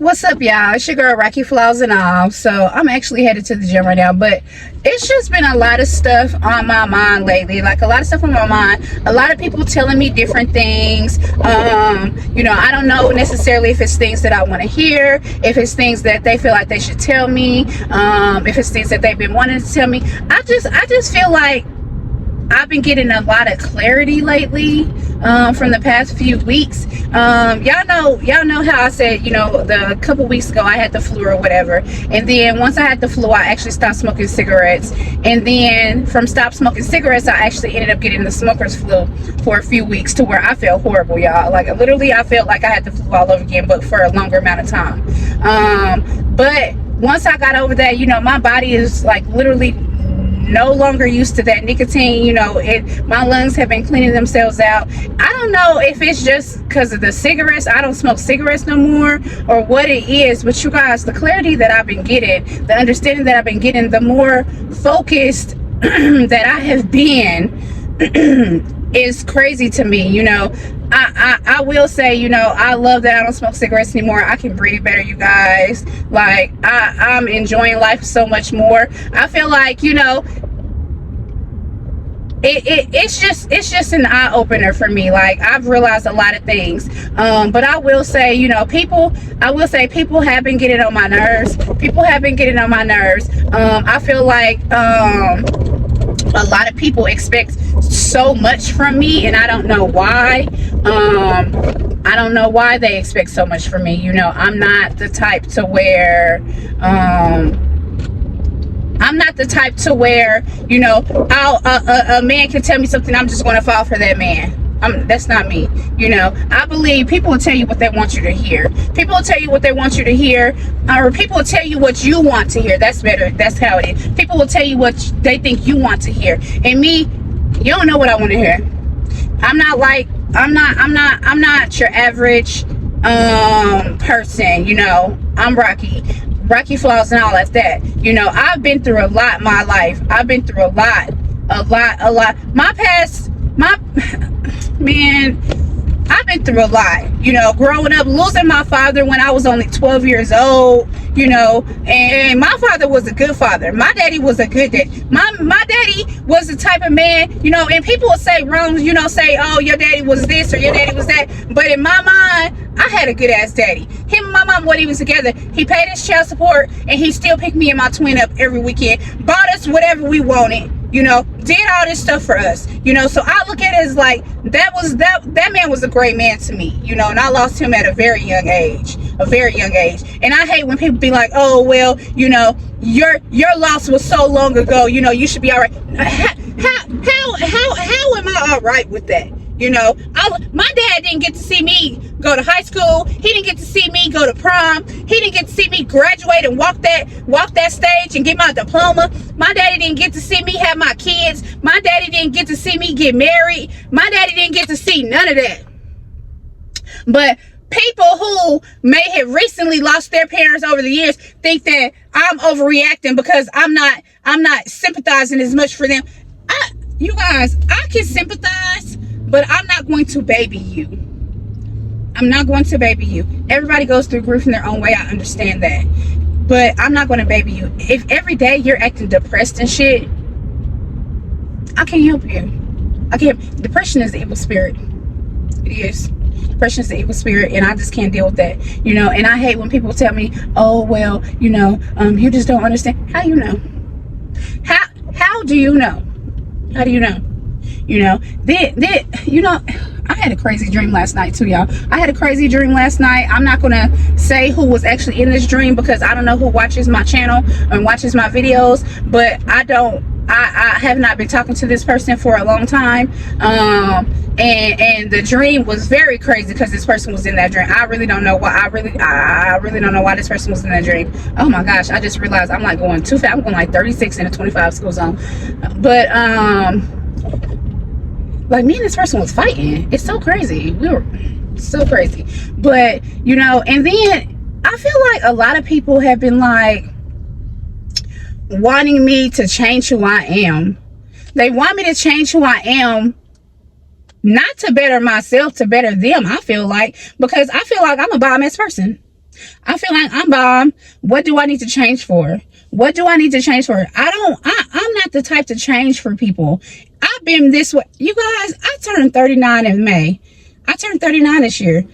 What's up, y'all? It's your girl Rockyflawsandall. So I'm actually headed to the gym right now, but it's just been a lot of stuff on my mind lately. Like a lot of stuff on my mind. A lot of people telling me different things. I don't know necessarily if it's things that I want to hear, if it's things that they feel like they should tell me, if it's things that they've been wanting to tell me. I just feel like I've been getting a lot of clarity lately from the past few weeks. Y'all know how I said, the couple weeks ago I had the flu or whatever, and then once I had the flu I actually stopped smoking cigarettes, and then from stop smoking cigarettes I actually ended up getting the smoker's flu for a few weeks, to where I felt horrible, y'all. Like literally I felt like I had the flu all over again, but for a longer amount of time. But once I got over that, my body is like literally no longer used to that nicotine. My lungs have been cleaning themselves out. I don't know if it's just because of the cigarettes. I don't smoke cigarettes no more, or what it is, but you guys, the clarity that I've been getting, the understanding that I've been getting, the more focused that I have been is crazy to me. I will say, I love that I don't smoke cigarettes anymore. I can breathe better, you guys. Like I'm enjoying life so much more. I feel like, it's just an eye-opener for me. Like I've realized a lot of things, but I will say, people have been getting on my nerves. I feel like a lot of people expect so much from me, and I don't know why. I don't know why they expect so much from me. I'm not the type to where a man can tell me something, I'm just going to fall for that man. That's not me. I believe people will tell you what they want you to hear. People will tell you what they want you to hear, or people will tell you what you want to hear. That's better. That's how it is. People will tell you what they think you want to hear. And me, you don't know what I want to hear. I'm not your average person. I'm Rockyflawsandall at that. I've been through a lot in my life. I've been through a lot. Man, I've been through a lot. Growing up, losing my father when I was only 12 years old, and my father was a good father. My daddy was a good daddy. My daddy was the type of man, and people will say wrong, say, oh, your daddy was this or your daddy was that. But in my mind, I had a good ass daddy. Him and my mom weren't even together. He paid his child support, and he still picked me and my twin up every weekend, bought us whatever we wanted, did all this stuff for us, so I look at it as like that man was a great man to me, and I lost him at a very young age. And I hate when people be like, oh well, your loss was so long ago, you should be all right. How am I all right with that? My dad didn't get to see me go to high school. He didn't get to see me go to prom. He didn't get to see me graduate and walk that stage and get my diploma. My daddy didn't get to see me have my kids. My daddy didn't get to see me get married. My daddy didn't get to see none of that. But people who may have recently lost their parents over the years think that I'm overreacting because I'm not sympathizing as much for them. You guys, I can sympathize, but I'm not going to baby you. I'm not going to baby you. Everybody goes through grief in their own way. I understand that. But I'm not going to baby you. If every day you're acting depressed and shit, I can't help you. Depression is the evil spirit. It is. Depression is the evil spirit, and I just can't deal with that. And I hate when people tell me, oh, well, you just don't understand. How you know? How do you know? How do you know? I had a crazy dream last night too, y'all. I had a crazy dream last night. I'm not gonna say who was actually in this dream because I don't know who watches my channel and watches my videos, but I have not been talking to this person for a long time, and the dream was very crazy because this person was in that dream. I really don't know why. I really don't know why this person was in that dream. Oh my gosh, I just realized I'm like going too fast. I'm going like 36 in a 25 school zone. But like me and this person was fighting. It's so crazy. We were so crazy. But and then I feel like a lot of people have been like wanting me to change who I am. They want me to change who I am, not to better myself, to better them. I feel like, because I feel like I'm a bomb-ass person. I feel like I'm bomb. What do I need to change for? What do I need to change for? I'm not the type to change for people. I've been this way. You guys, I turned 39 in May. I turned 39 this year.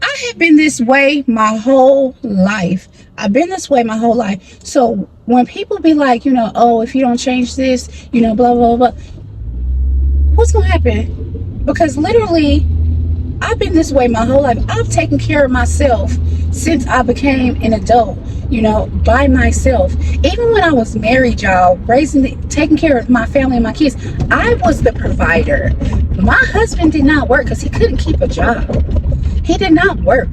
I have been this way my whole life. I've been this way my whole life. So when people be like, you know, oh, if you don't change this, you know, blah, blah, blah, what's going to happen? Because literally, I've been this way my whole life. I've taken care of myself since I became an adult, you know, by myself. Even when I was married, y'all, taking care of my family and my kids, I was the provider. My husband did not work because he couldn't keep a job. He did not work.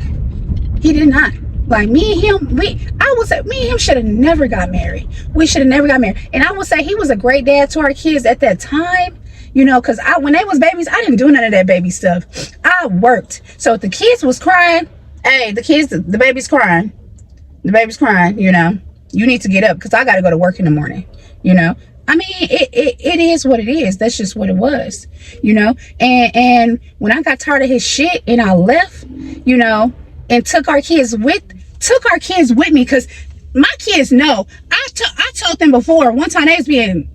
He did not. Like me and him, I would say me and him should have never got married. We should have never got married. And I would say he was a great dad to our kids at that time. You know, because when they was babies, I didn't do none of that baby stuff. I worked. So if the kids was crying, hey, the baby's crying. The baby's crying, you know. You need to get up because I got to go to work in the morning, you know. I mean, it is what it is. That's just what it was, you know. And when I got tired of his shit and I left, you know, and took our kids with me because my kids know. I told them before, one time they was being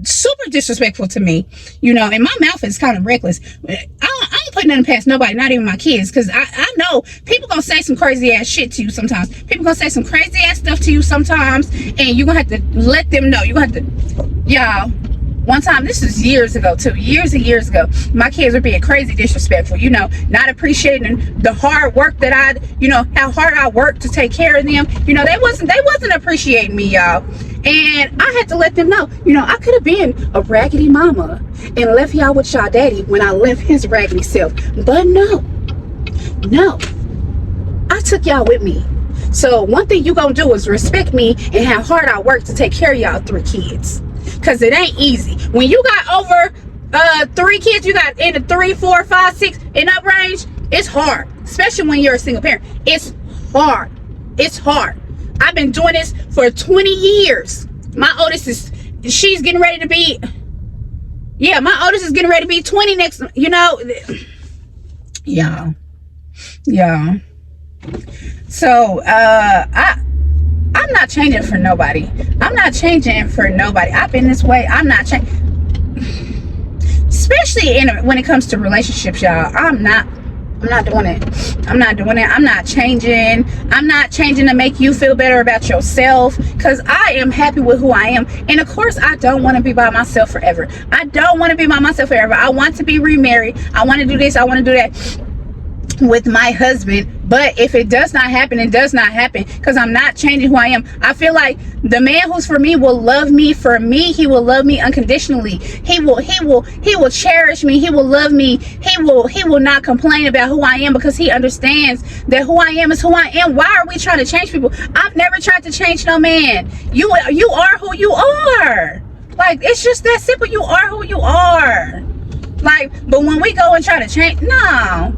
super disrespectful to me, you know, and my mouth is kind of reckless. I don't put nothing past nobody, not even my kids, because I know people gonna say some crazy ass shit to you sometimes. People gonna say some crazy ass stuff to you sometimes, and you're gonna have to let them know. You're gonna have to, y'all. One time, this is years ago too, years and years ago, my kids were being crazy disrespectful, you know, not appreciating the hard work that you know, how hard I worked to take care of them. You know, they wasn't appreciating me, y'all. And I had to let them know, you know, I could have been a raggedy mama and left y'all with y'all daddy when I left his raggedy self. But no, I took y'all with me. So one thing you gonna do is respect me and how hard I worked to take care of y'all 3 kids. Because it ain't easy. When you got over 3 kids, you got in the 3, 4, 5, 6 in up range, it's hard. Especially when you're a single parent. It's hard. It's hard. I've been doing this for 20 years. My oldest she's getting ready to be, yeah, my oldest is getting ready to be 20 next, you know. Yeah. So, I'm not changing for nobody. I'm not changing for nobody. I've been this way. I'm not changing. Especially when it comes to relationships, y'all. I'm not doing it. I'm not doing it. I'm not changing. I'm not changing to make you feel better about yourself, because I am happy with who I am. And of course, I don't want to be by myself forever. I don't want to be by myself forever. I want to be remarried. I want to do this. I want to do that with my husband. But if it does not happen, it does not happen, because I'm not changing who I am. I feel like the man who's for me will love me for me. He will love me unconditionally. He will cherish me. He will love me. He will not complain about who I am, because he understands that who I am is who I am. Why are we trying to change people? I've never tried to change no man. You are who you are. Like, it's just that simple. You are who you are. Like, but when we go and try to change, no,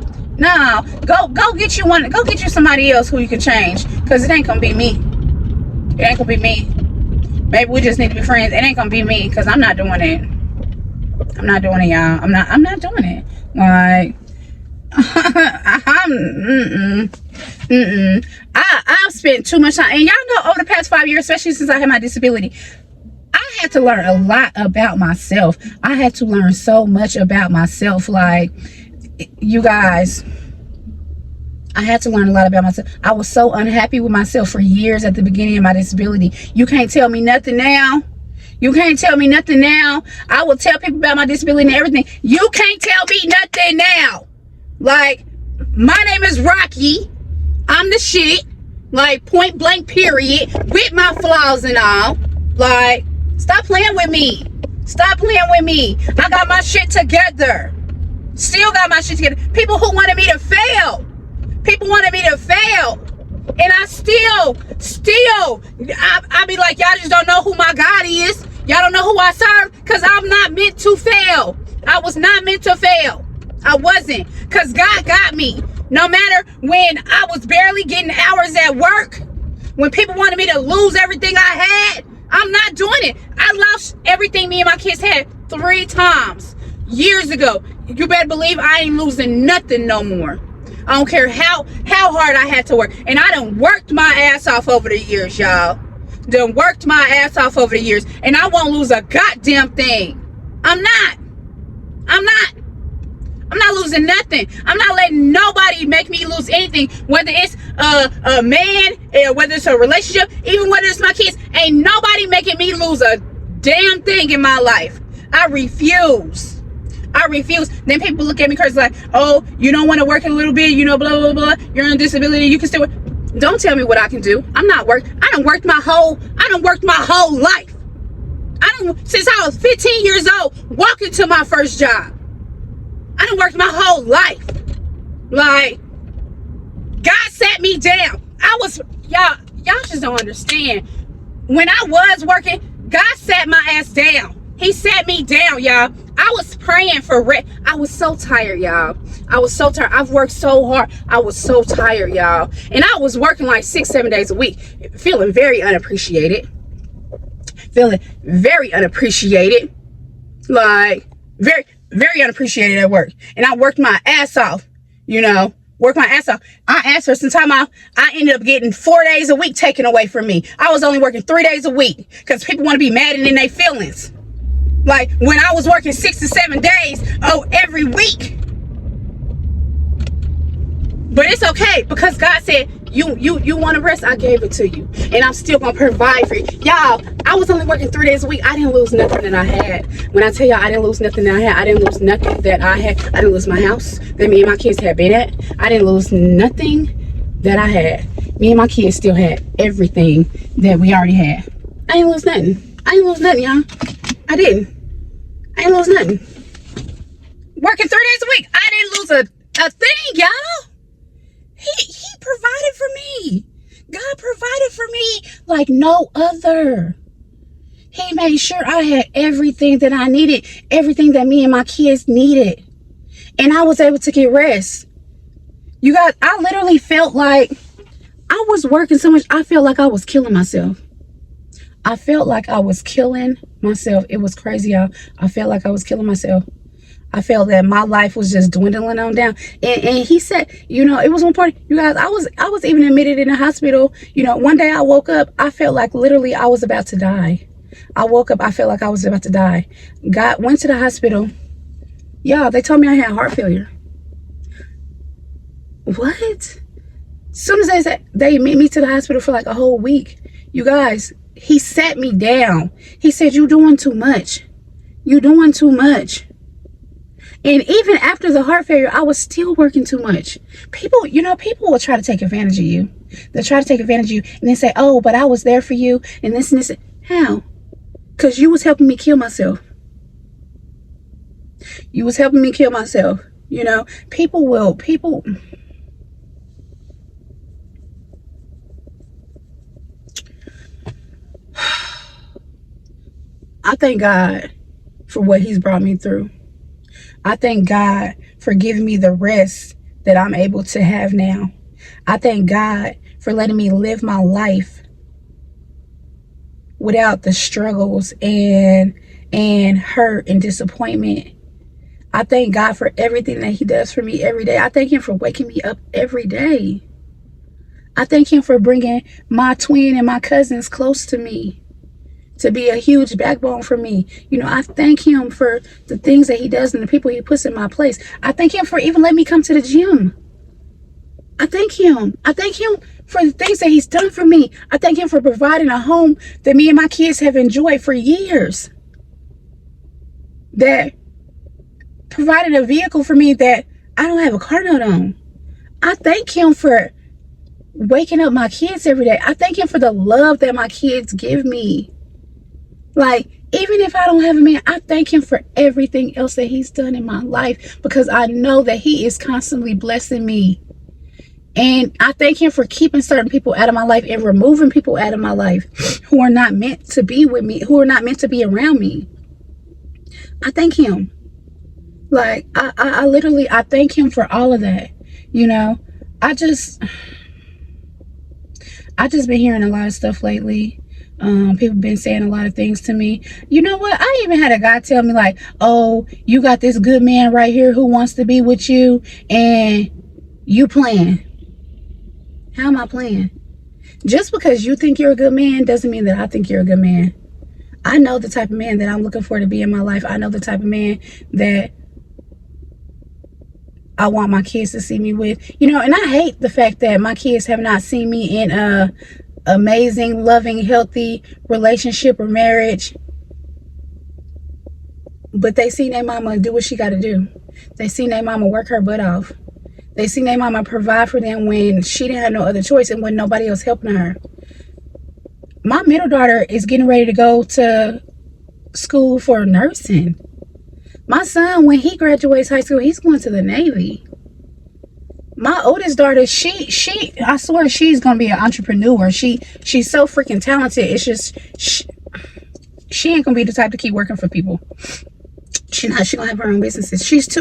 go get you one. Go get you somebody else who you can change, because it ain't gonna be me. It ain't gonna be me. Maybe we just need to be friends. It ain't gonna be me, because I'm not doing it. I'm not doing it, y'all. I'm not doing it. Like, I've spent too much time, and y'all know over the past 5 years, especially since I had my disability, I had to learn a lot about myself. I had to learn so much about myself. Like, you guys, I had to learn a lot about myself. I was so unhappy with myself for years at the beginning of my disability. You can't tell me nothing now. You can't tell me nothing now. I will tell people about my disability and everything. You can't tell me nothing now. Like, my name is Rocky. I'm the shit. Like, point blank period. With my flaws and all. Like, stop playing with me. Stop playing with me. I got my shit together. Still got my shit together. People who wanted me to fail. People wanted me to fail. And I I be like, y'all just don't know who my God is. Y'all don't know who I serve, because I'm not meant to fail. I was not meant to fail. I wasn't, because God got me. No matter when I was barely getting hours at work, when people wanted me to lose everything I had, I'm not doing it. I lost everything me and my kids had 3 times years ago. You better believe I ain't losing nothing no more. I don't care how hard I had to work. And I done worked my ass off over the years, y'all. Done worked my ass off over the years. And I won't lose a goddamn thing. I'm not losing nothing. I'm not letting nobody make me lose anything, whether it's a man, whether it's a relationship, even whether it's my kids. Ain't nobody making me lose a damn thing in my life. I refuse. Then people look at me crazy like, oh, you don't want to work a little bit, you know, blah blah blah, you're on disability, you can still work. Don't tell me what I can do. I'm not work. I done worked my whole life. Since I was 15 years old, walking to my first job. I done worked my whole life. Like, God sat me down. Y'all just don't understand. When I was working, God sat my ass down. He sat me down, y'all. I was praying for rest. I was so tired, y'all. I was so tired. I've worked so hard. I was so tired, y'all. And I was working like 6-7 days a week, feeling very unappreciated. Like, very, very unappreciated at work. And I worked my ass off, you know. I asked for some time off. I ended up getting 4 days a week taken away from me. I was only working 3 days a week because people want to be mad and in their feelings. Like, when I was working 6 to 7 days, every week. But it's okay because God said, you want to rest, I gave it to you. And I'm still going to provide for you. Y'all, I was only working 3 days a week. I didn't lose nothing that I had. When I tell y'all I didn't lose nothing that I had, I didn't lose nothing that I had. I didn't lose my house that me and my kids had been at. I didn't lose nothing that I had. Me and my kids still had everything that we already had. I didn't lose nothing, y'all. I didn't lose nothing. Working 3 days a week, I didn't lose a thing, y'all. He provided for me. God provided for me like no other. He made sure I had everything that I needed, everything that me and my kids needed. And I was able to get rest. You guys, I literally felt like I was working so much, I felt like I was killing myself. It was crazy, y'all. I felt like I was killing myself. I felt that my life was just dwindling on down. And he said, you know, it was one point, you guys, I was even admitted in the hospital. You know, one day I woke up, I felt like literally I was about to die. I woke up, I felt like I was about to die. Went to the hospital. Y'all, they told me I had heart failure. What? As soon as they admit me to the hospital for like a whole week, you guys, he sat me down. He said, you're doing too much. And even after the heart failure, I was still working too much. People will try to take advantage of you. They'll try to take advantage of you and then say, oh, but I was there for you and this and this. How? Because you was helping me kill myself. You know, people. I thank God for what he's brought me through. I thank God for giving me the rest that I'm able to have now. I thank God for letting me live my life without the struggles and hurt and disappointment. I thank God for everything that he does for me every day. I thank him for waking me up every day. I thank him for bringing my twin and my cousins close to me, to be a huge backbone for me. You know, I thank him for the things that he does and the people he puts in my place. I thank him for even letting me come to the gym. I thank him for the things that he's done for me. I thank him for providing a home that me and my kids have enjoyed for years. That provided a vehicle for me that I don't have a car note on. I thank him for waking up my kids every day. I thank him for the love that my kids give me. Like, even if I don't have a man, I thank him for everything else that he's done in my life, because I know that he is constantly blessing me. And I thank him for keeping certain people out of my life and removing people out of my life who are not meant to be with me, who are not meant to be around me. I thank him. Like, I literally thank him for all of that. You know, I just been hearing a lot of stuff lately. People been saying a lot of things to me. You know what? I even had a guy tell me like, oh, you got this good man right here who wants to be with you, and You playing. How am I playing? Just because you think you're a good man doesn't mean that I think you're a good man. I know the type of man that I'm looking for to be in my life. I know the type of man that I want my kids to see me with. You know, and I hate the fact that my kids have not seen me in a amazing, loving, healthy relationship or marriage. But they seen their mama do what she got to do. They seen their mama work her butt off. They seen their mama provide for them when she didn't have no other choice and when nobody else helping her. My middle daughter is getting ready to go to school for nursing. My son, when he graduates high school, he's going to the Navy. My oldest daughter, she I swear she's gonna be an entrepreneur. She's so freaking talented. It's just she ain't gonna be the type to keep working for people. She gonna have her own businesses. She's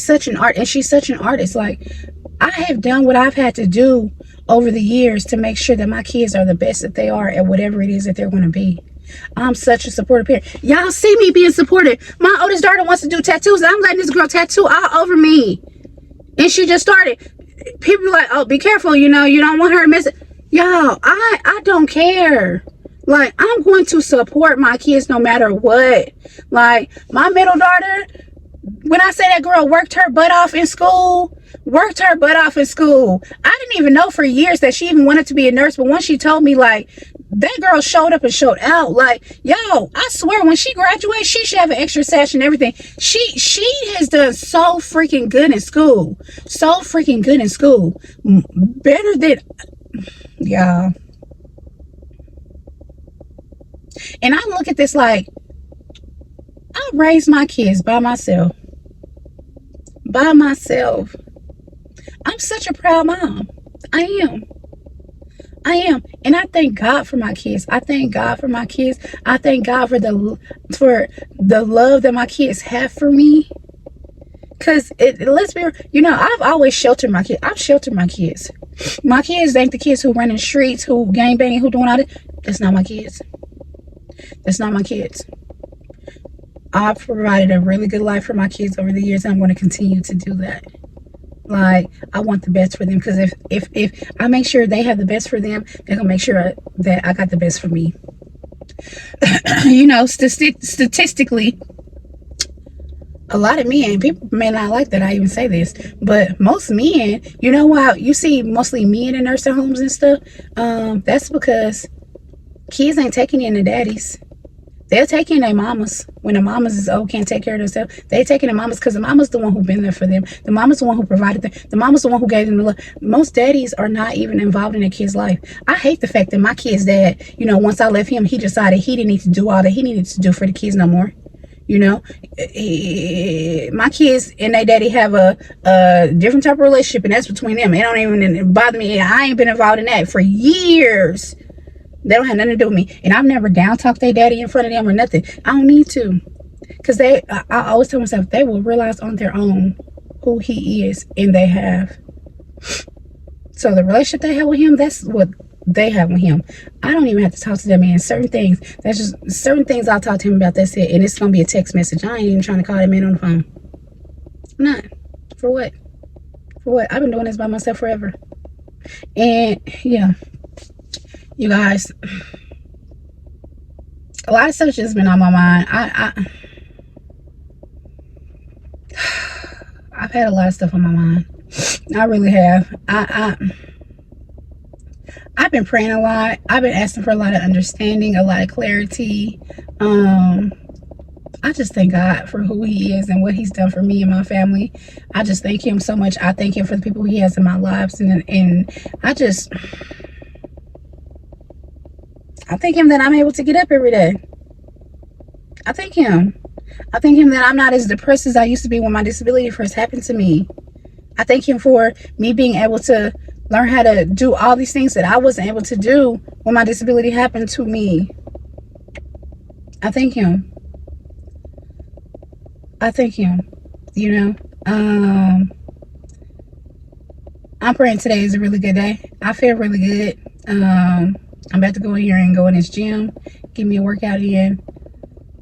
such an artist. Like, I have done what I've had to do over the years to make sure that my kids are the best that they are at whatever it is that they're going to be. I'm such a supportive parent. Y'all see me being supportive. My oldest daughter wants to do tattoos. I'm letting this girl tattoo all over me. And she just started. People are like, oh, be careful, you know, you don't want her to miss it. Y'all, I don't care. Like, I'm going to support my kids no matter what. Like, my middle daughter, when I say that girl worked her butt off in school, I didn't even know for years that she even wanted to be a nurse. But once she told me, like, that girl showed up and showed out. Like, yo, I swear, when she graduates, she should have an extra sash and everything. She has done so freaking good in school. Better than, y'all. And I look at this like, I raised my kids by myself. I'm such a proud mom. I am. And I thank God for my kids. I thank God for the love that my kids have for me. Because let's be real, you know, I've always sheltered my kids. I've sheltered my kids. My kids ain't the kids who run in the streets, who gangbanging, who doing all this. That's not my kids. I've provided a really good life for my kids over the years, and I'm going to continue to do that. Like, I want the best for them, because if I make sure they have the best for them, they're going to make sure that I got the best for me. You know, statistically, a lot of men, people may not like that I even say this, but most men, you know why you see mostly men in nursing homes and stuff? That's because kids ain't taking in the daddies. They're taking their mamas. When the mamas is old, can't take care of themselves, they taking their mamas, because the mama's the one who been there for them. The mama's the one who provided them. The mama's the one who gave them the love. Most daddies are not even involved in their kids' life. I hate the fact that my kid's dad, you know, once I left him, he decided he didn't need to do all that he needed to do for the kids no more. You know, my kids and their daddy have a different type of relationship, and that's between them. It don't even bother me. I ain't been involved in that for years. They don't have nothing to do with me. And I've never down-talked their daddy in front of them or nothing. I don't need to. Because I always tell myself, they will realize on their own who he is, and they have. So the relationship they have with him, that's what they have with him. I don't even have to talk to that man. Certain things I'll talk to him about, that's it. And it's going to be a text message. I ain't even trying to call that man on the phone. I'm not. For what? I've been doing this by myself forever. And yeah, you guys, a lot of stuff just been on my mind. I've had a lot of stuff on my mind. I really have. I've been praying a lot. I've been asking for a lot of understanding, a lot of clarity. I just thank God for who he is and what he's done for me and my family. I just thank him so much. I thank him for the people he has in my lives. And I thank him that I'm able to get up every day. I thank him that I'm not as depressed as I used to be when my disability first happened to me. I thank him for me being able to learn how to do all these things that I wasn't able to do when my disability happened to me. I thank him. You know, I'm praying today is a really good day. I feel really good. I'm about to go in here and go in this gym, give me a workout in.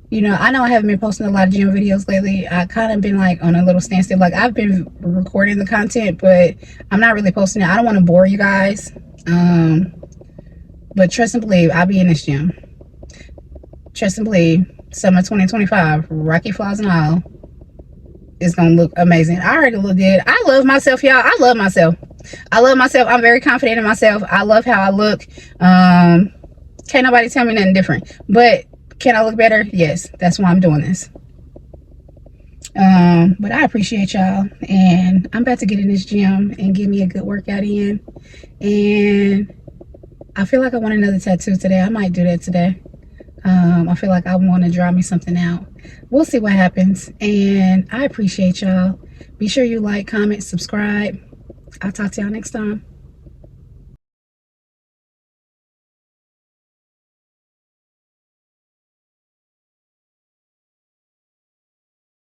You know, I know I haven't been posting a lot of gym videos lately. I kind of been like on a little standstill. Like I've been recording the content, but I'm not really posting it. I don't want to bore you guys. But trust and believe, I'll be in this gym. Trust and believe, summer 2025, Rockyflawsandall is gonna look amazing. I already look good. I love myself, y'all. I love myself. I love myself. I'm very confident in myself. I love how I look. Can't nobody tell me nothing different. But can I look better? Yes, that's why I'm doing this. But I appreciate y'all, and I'm about to get in this gym and get me a good workout in. And I feel like I want another tattoo today. I might do that today. I feel like I want to draw me something out. We'll see what happens. And I appreciate y'all. Be sure you like, comment, subscribe. I'll talk to y'all next time.